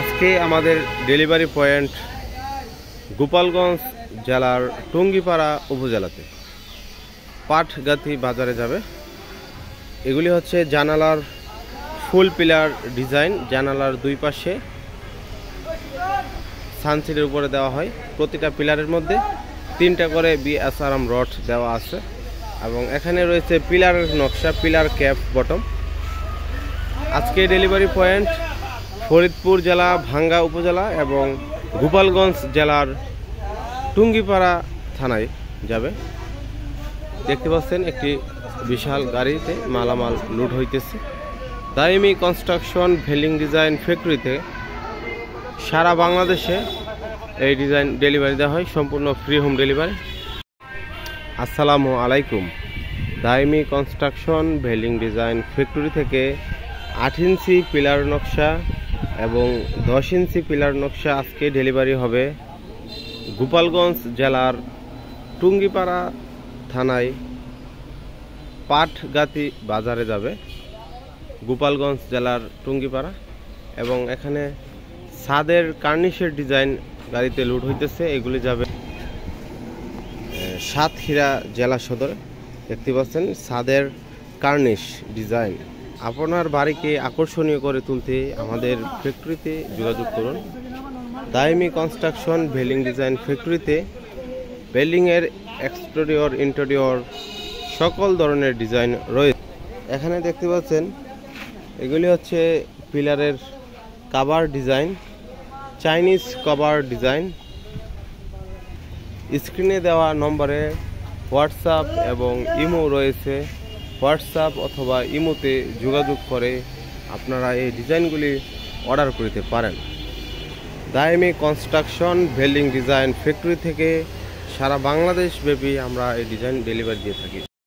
আজকে আমাদের delivery point Gopalganj জেলার টুঙ্গিপাড়া উপজেলাতে পাটগাতি বাজারে যাবে। এগুলি হচ্ছে জানালার ফুল পিলার ডিজাইন। জানালার দুই পাশে সানসিটের উপরে দেওয়া হয়। প্রতিটা পিলারের মধ্যে 3টা করে বিএসআরএম রড দেওয়া আছে এবং এখানে রয়েছে পিলারের নকশা, পিলার ক্যাপ বটম। আজকে ডেলিভারি পয়েন্ট ফরিদপুর জেলা ভাঙ্গা উপজেলা এবং গোপালগঞ্জ জেলার টুঙ্গিপাড়া থানায় যাবে। দেখতে পাচ্ছেন একটি বিশাল গাড়িতে মালামাল লোড হইতেছে। দাইমি কনস্ট্রাকশন ভেল্ডিং ডিজাইন ফ্যাক্টরিতে সারা বাংলাদেশে এই ডিজাইন ডেলিভারি দেওয়া হয়, সম্পূর্ণ ফ্রি হোম ডেলিভারি। আসসালামু আলাইকুম। দাইমি কনস্ট্রাকশন ভেল্ডিং ডিজাইন ফ্যাক্টরি থেকে 8 ইঞ্চি পিলার নকশা এবং 10 ইঞ্চি পিলার নকশা আজকে ডেলিভারি হবে গোপালগঞ্জ জেলার টুঙ্গিপাড়া থানায় পাটগাতি বাজারে যাবে। গোপালগঞ্জ জেলার টুঙ্গিপাড়া এবং এখানে ছাদের কার্নিশের ডিজাইন গাড়িতে লোড হইতেছে। এগুলি যাবে সাতক্ষীরা জেলা সদর। দেখতে পাচ্ছেন ছাদের কার্নিশ ডিজাইন। আপনার বাড়িকে আকর্ষণীয় করে তুলতে আমাদের ফ্যাক্টরিতে যোগাযোগ করুন। দাইমি কনস্ট্রাকশন ভেল্ডিং ডিজাইন ফ্যাক্টরিতে বিল্ডিংয়ের এক্সটেরিয়র ইন্টেরিয়র সকল ধরনের ডিজাইন রয়েছে। এখানে দেখতে পাচ্ছেন এগুলি হচ্ছে পিলারের cover design, Chinese cover design. স্ক্রিনে দেওয়া নম্বরে হোয়াটসঅ্যাপ এবং ইমো রয়েছে। হোয়াটসঅ্যাপ অথবা ইমোতে যোগাযোগ করে আপনারা এই ডিজাইনগুলি অর্ডার করতে পারেন। দাইমি কনস্ট্রাকশন ভেল্ডিং ডিজাইন ফ্যাক্টরি থেকে সারা বাংলাদেশ ব্যাপী আমরা এই ডিজাইন ডেলিভারি দিয়ে থাকি।